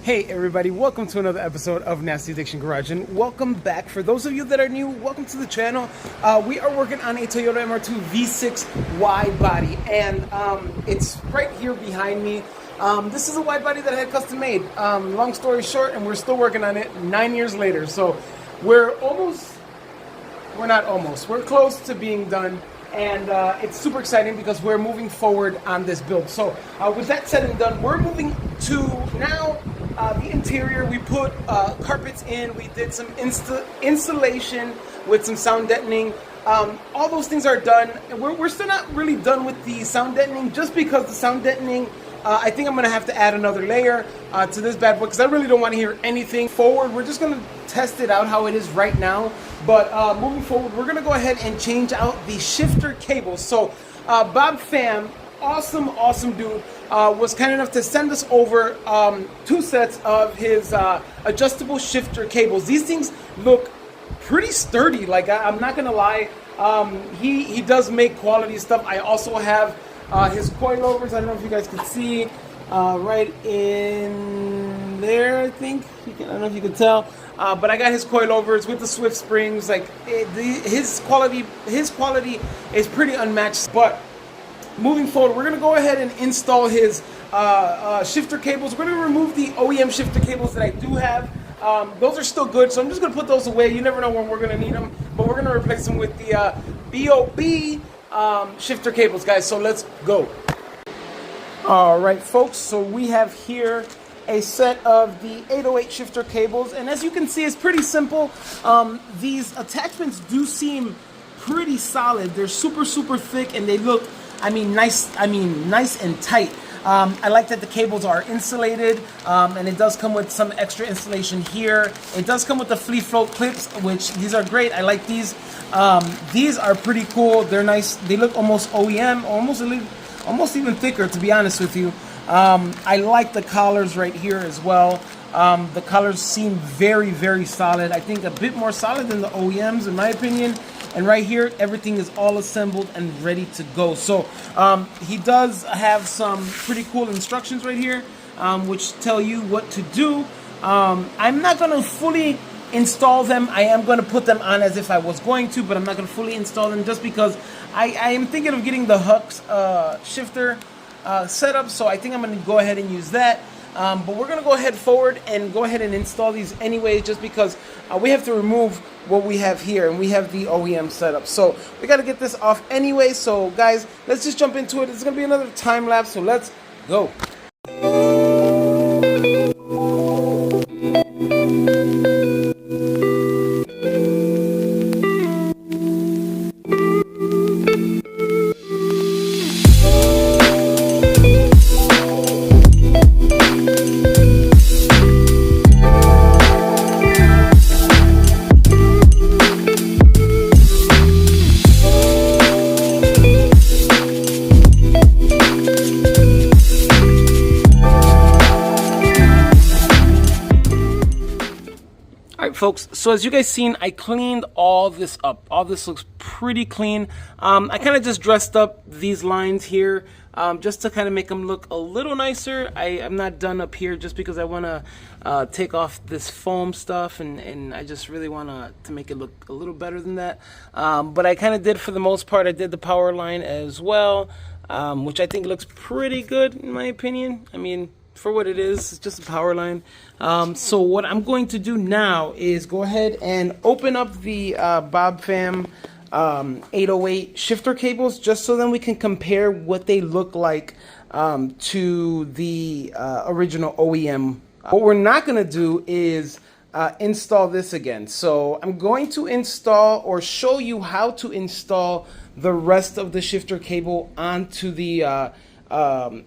Hey everybody, welcome to another episode of Nasty Addiction Garage, and welcome back. For those of you that are new, welcome to the channel. We are working on a Toyota Mr2 V6 wide body, and it's right here behind me. This is a wide body that I had custom made. Long story short, and we're still working on it 9 years later. So we're close to being done. And it's super exciting because we're moving forward on this build. So with that said and done, we're moving to now the interior. We put carpets in. We did some insulation with some sound deadening. All those things are done. We're still not really done with the sound deadening, just because the sound deadening, I think I'm going to have to add another layer to this bad boy, because I really don't want to hear anything forward. We're just going to test it out how it is right now. But moving forward, we're going to go ahead and change out the shifter cables. So Bob Pham, awesome dude, was kind enough to send us over 2 sets of his adjustable shifter cables. These things look pretty sturdy. Like, I'm not going to lie. He does make quality stuff. I also have his coilovers. I don't know if you guys can see right in there, I think. I don't know if you can tell. But I got his coilovers with the Swift springs. Like, his quality is pretty unmatched. But moving forward, we're gonna go ahead and install his shifter cables. We're gonna remove the OEM shifter cables that I do have. Those are still good, so I'm just gonna put those away. You never know when we're gonna need them. But we're gonna replace them with the BOB shifter cables, guys. So let's go. All right, folks. So we have here a set of the 808 shifter cables, and as you can see, it's pretty simple. These attachments do seem pretty solid. They're super thick, and they look, nice and tight. I like that the cables are insulated, and it does come with some extra insulation here. It does come with the flea float clips, which these are great. I like these. These are pretty cool. They're nice. They look almost OEM, almost even thicker, to be honest with you. I like the collars right here as well. The collars seem very solid. I think a bit more solid than the OEMs, in my opinion. And right here, everything is all assembled and ready to go. So he does have some pretty cool instructions right here, which tell you what to do. I'm not going to fully install them. I am going to put them on as if I was going to, but I'm not going to fully install them, just because I am thinking of getting the Hux shifter setup, so I think I'm going to go ahead and use that. But we're going to go ahead forward and go ahead and install these anyways, just because we have to remove what we have here, and we have the OEM setup. So we got to get this off anyway. So guys, let's just jump into it. It's going to be another time lapse, so let's go. Folks, so as you guys seen, I cleaned all this up. All this looks pretty clean. I kind of just dressed up these lines here just to kind of make them look a little nicer. I'm not done up here, just because I want to take off this foam stuff, and I just really want to make it look a little better than that. But I kind of did, for the most part, I did the power line as well, which I think looks pretty good in my opinion. For what it is, it's just a power line. So what I'm going to do now is go ahead and open up the Bob Pham 808 shifter cables, just so then we can compare what they look like to the original OEM. What we're not going to do is install this again. So I'm going to install, or show you how to install, the rest of the shifter cable onto the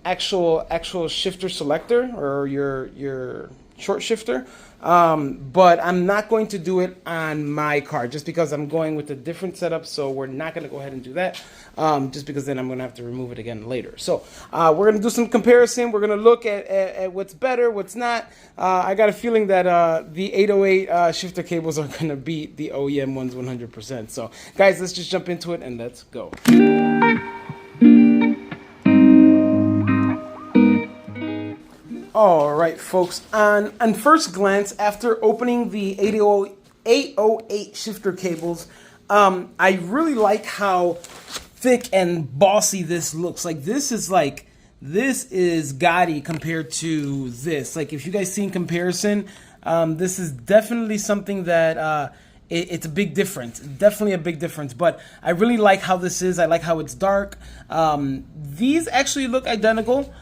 actual shifter selector, or your short shifter. But I'm not going to do it on my car, just because I'm going with a different setup. So we're not going to go ahead and do that, just because then I'm going to have to remove it again later. So we're going to do some comparison. We're going to look at what's better, what's not. I got a feeling that the 808 shifter cables are going to beat the OEM ones 100%. So guys, let's just jump into it and let's go. All right, folks. On first glance, after opening the 808 shifter cables, I really like how thick and bossy this looks. This is gaudy compared to this. Like, if you guys see in comparison, this is definitely something that it's a big difference. Definitely a big difference. But I really like how this is. I like how it's dark. These actually look identical.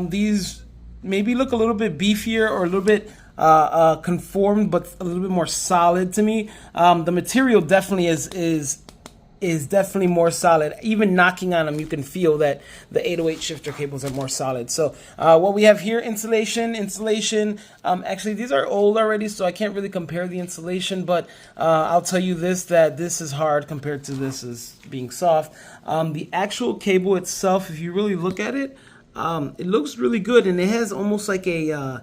These maybe look a little bit beefier or a little bit conformed, but a little bit more solid to me. The material definitely is definitely more solid. Even knocking on them, you can feel that the 808 shifter cables are more solid. So what we have here, insulation. Actually, these are old already, so I can't really compare the insulation, but I'll tell you that this is hard compared to this as being soft. The actual cable itself, if you really look at it, it looks really good, and it has almost like a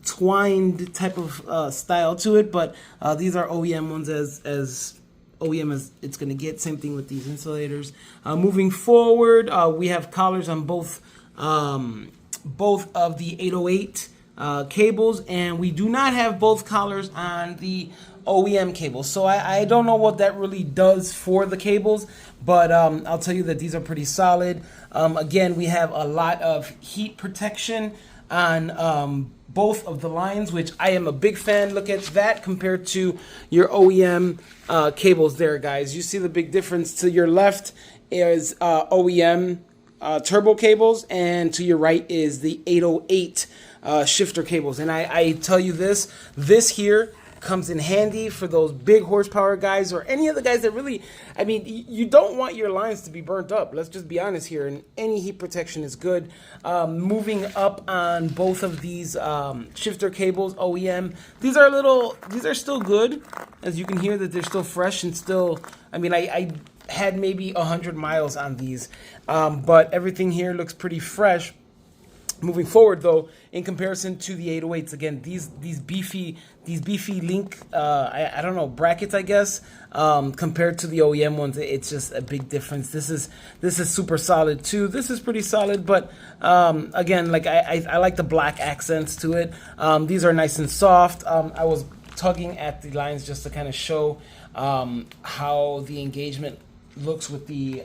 twined type of style to it, but these are OEM ones as OEM as it's going to get. Same thing with these insulators. Moving forward, we have collars on both of the 808 cables, and we do not have both collars on the OEM cables. So I don't know what that really does for the cables, but I'll tell you that these are pretty solid. Again, we have a lot of heat protection on both of the lines, which I am a big fan. Look at that compared to your OEM cables there, guys. You see the big difference. To your left is OEM turbo cables, and to your right is the 808 shifter cables. And I tell you this here comes in handy for those big horsepower guys or any of the guys that really, I mean, you don't want your lines to be burnt up. Let's just be honest here, and any heat protection is good. Moving up on both of these shifter cables, OEM, these are still good. As you can hear that they're still fresh and still, I mean, I had maybe 100 miles on these, but everything here looks pretty fresh. Moving forward, though, in comparison to the 808s, again, these beefy link, I don't know, brackets, I guess, compared to the OEM ones, it's just a big difference. This is super solid too. This is pretty solid, but again, like I like the black accents to it. These are nice and soft. I was tugging at the lines just to kind of show how the engagement looks with the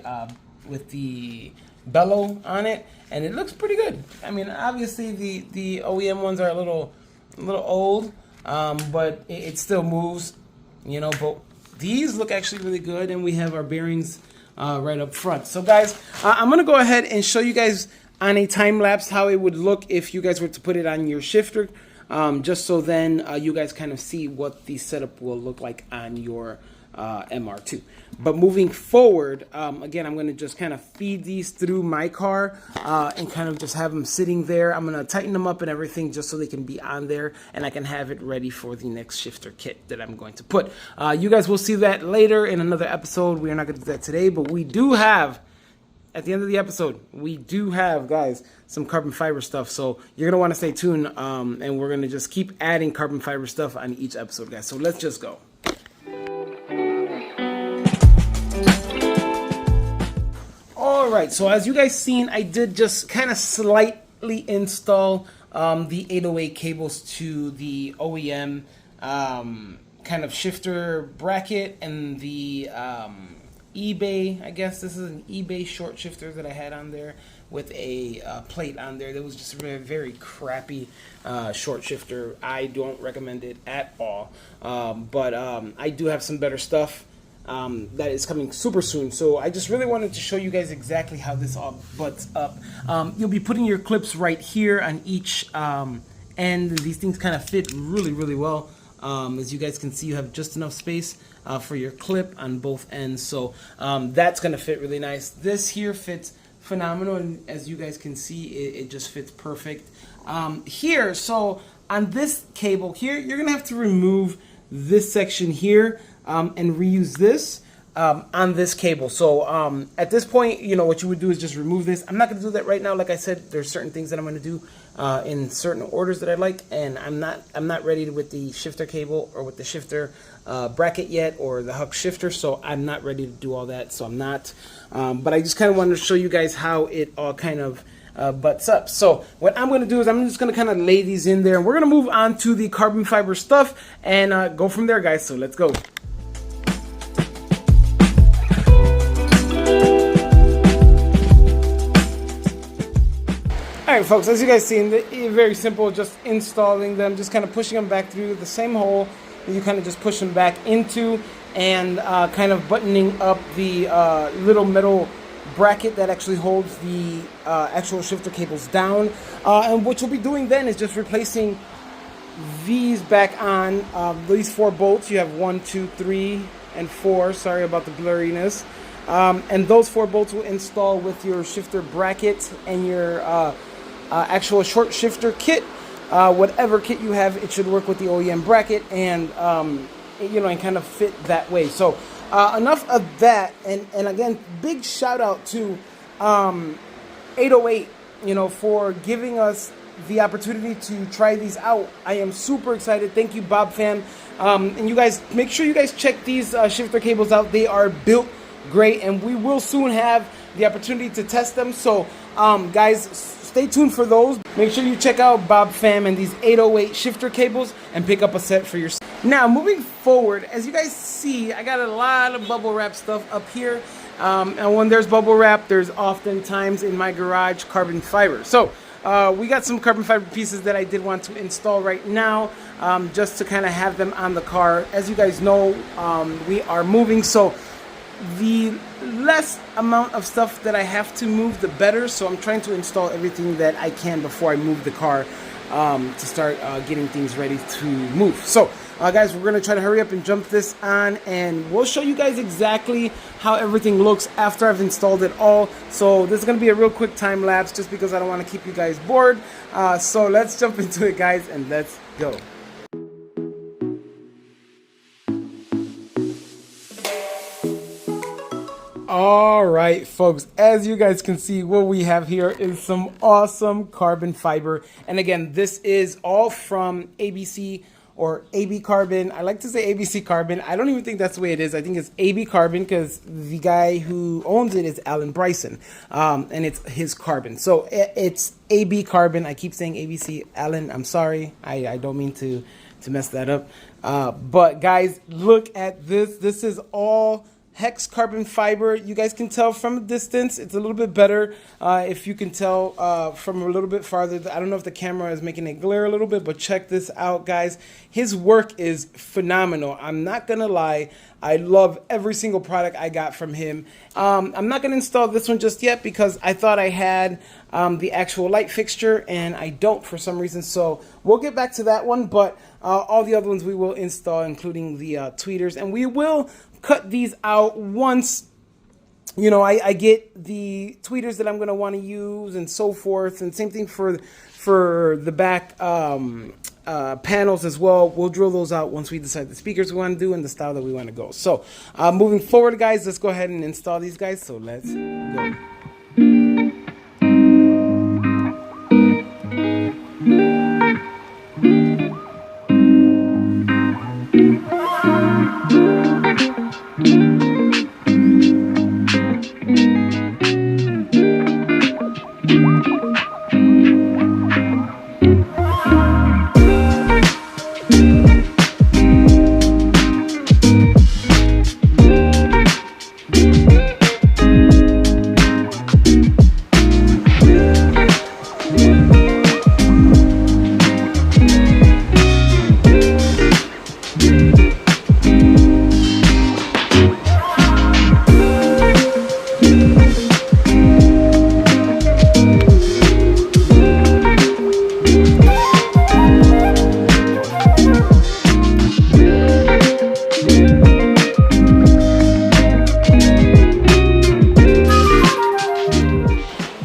bellow on it, and it looks pretty good. I mean, obviously the OEM ones are a little old, but it still moves, you know. But these look actually really good, and we have our bearings right up front. So guys, I'm gonna go ahead and show you guys on a time lapse how it would look if you guys were to put it on your shifter, just so then you guys kind of see what the setup will look like on your MR2. But moving forward, again, I'm going to just kind of feed these through my car and kind of just have them sitting there. I'm going to tighten them up and everything just so they can be on there, and I can have it ready for the next shifter kit that I'm going to put. You guys will see that later in another episode. We are not going to do that today, but we do have, at the end of the episode, we do have, guys, some carbon fiber stuff. So you're going to want to stay tuned, and we're going to just keep adding carbon fiber stuff on each episode, guys. So let's just go. Alright, so as you guys seen, I did just kind of slightly install the 808 cables to the OEM kind of shifter bracket and the eBay, I guess this is an eBay short shifter that I had on there with a plate on there. That was just a very, very crappy short shifter. I don't recommend it at all, but I do have some better stuff that is coming super soon. So I just really wanted to show you guys exactly how this all butts up. You'll be putting your clips right here on each end. These things kind of fit really, really well. As you guys can see, you have just enough space for your clip on both ends. So that's going to fit really nice. This here fits phenomenal, and as you guys can see, it just fits perfect. Here, so on this cable here, you're going to have to remove this section here and reuse this on this cable. So at this point, you know, what you would do is just remove this. I'm not going to do that right now. Like I said, there's certain things that I'm going to do in certain orders that I like, and I'm not ready with the shifter cable or with the shifter bracket yet, or the Huck shifter, so I'm not ready to do all that. So I'm not, but I just kind of wanted to show you guys how it all kind of butts up. So what I'm going to do is I'm just going to kind of lay these in there, and we're going to move on to the carbon fiber stuff and go from there, guys. So let's go. Alright folks, as you guys see, very simple, just installing them, just kind of pushing them back through the same hole that you kind of just push them back into, and kind of buttoning up the little metal bracket that actually holds the actual shifter cables down. And what you'll be doing then is just replacing these back on, these 4 bolts. You have 1, 2, 3, and 4, sorry about the blurriness. And those 4 bolts will install with your shifter bracket and your actual short shifter kit. Whatever kit you have, it should work with the OEM bracket, and you know, and kind of fit that way. So enough of that, and again, big shout out to 808, you know, for giving us the opportunity to try these out. I am super excited. Thank you, Bob fam. And you guys, make sure you guys check these shifter cables out. They are built great, and we will soon have the opportunity to test them. So guys, stay tuned for those. Make sure you check out Bob fam and these 808 shifter cables and pick up a set for yourself. Now moving forward, as you guys see, I got a lot of bubble wrap stuff up here, and when there's bubble wrap, there's oftentimes in my garage carbon fiber. So we got some carbon fiber pieces that I did want to install right now, just to kind of have them on the car. As you guys know, we are moving, so the less amount of stuff that I have to move, the better. So I'm trying to install everything that I can before I move the car, to start getting things ready to move. So guys, we're going to try to hurry up and jump this on, and we'll show you guys exactly how everything looks after I've installed it all. So this is going to be a real quick time lapse, just because I don't want to keep you guys bored. So let's jump into it, guys, and let's go. All right, folks, as you guys can see, what we have here is some awesome carbon fiber. And again, this is all from ABC or AB Carbon. I like to say ABC Carbon. I don't even think that's the way it is. I think it's AB Carbon because the guy who owns it is Alan Bryson, and it's his carbon. So it's AB Carbon. I keep saying ABC. Alan, I'm sorry. I don't mean to mess that up. But guys, look at this. This is all hex carbon fiber. You guys can tell from a distance. It's a little bit better if you can tell from a little bit farther. I don't know if the camera is making it glare a little bit, but check this out, guys. His work is phenomenal. I'm not gonna lie. I love every single product I got from him. I'm not gonna install this one just yet because I thought I had the actual light fixture, and I don't for some reason. So we'll get back to that one, but all the other ones we will install, including the tweeters, and we will cut these out once, you know, I get the tweeters that I'm going to want to use and so forth. And same thing for the back panels as well. We'll drill those out once we decide the speakers we want to do and the style that we want to go. So moving forward, guys, let's go ahead and install these guys. So let's go.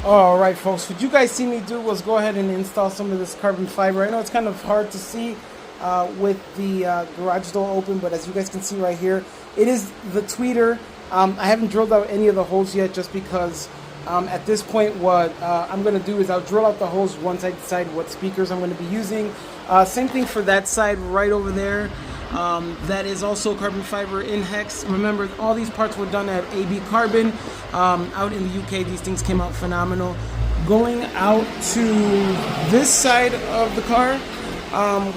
Alright folks, what you guys see me do was go ahead and install some of this carbon fiber. I know it's kind of hard to see with the garage door open, but as you guys can see right here, it is the tweeter. I haven't drilled out any of the holes yet just because at this point what I'm going to do is I'll drill out the holes once I decide what speakers I'm going to be using. Same thing for that side right over there. That is also carbon fiber in hex. Remember, all these parts were done at AB Carbon out in the UK. These things came out phenomenal. going out to this side of the car,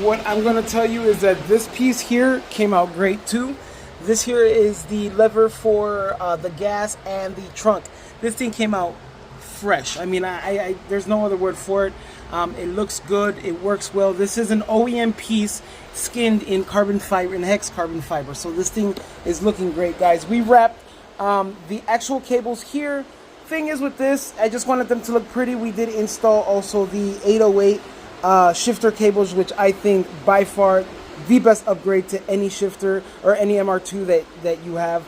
what I'm going to tell you is that this piece here came out great too. This here is the lever for the gas and the trunk. This thing came out fresh. I mean, I there's no other word for it. It looks good. It works well. This is an OEM piece skinned in carbon fiber, in hex carbon fiber. So this thing is looking great, guys. We wrapped the actual cables here. Thing is with this, I just wanted them to look pretty. We did install also the 808 shifter cables, which I think by far the best upgrade to any shifter or any MR2 that you have.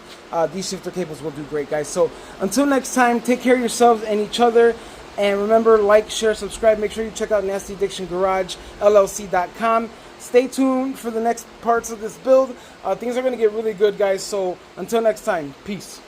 These shifter cables will do great, guys. So until next time, take care of yourselves and each other. And remember, like, share, subscribe. Make sure you check out nastyaddictiongarage LLC.com. Stay tuned for the next parts of this build. Things are going to get really good, guys. So until next time, peace.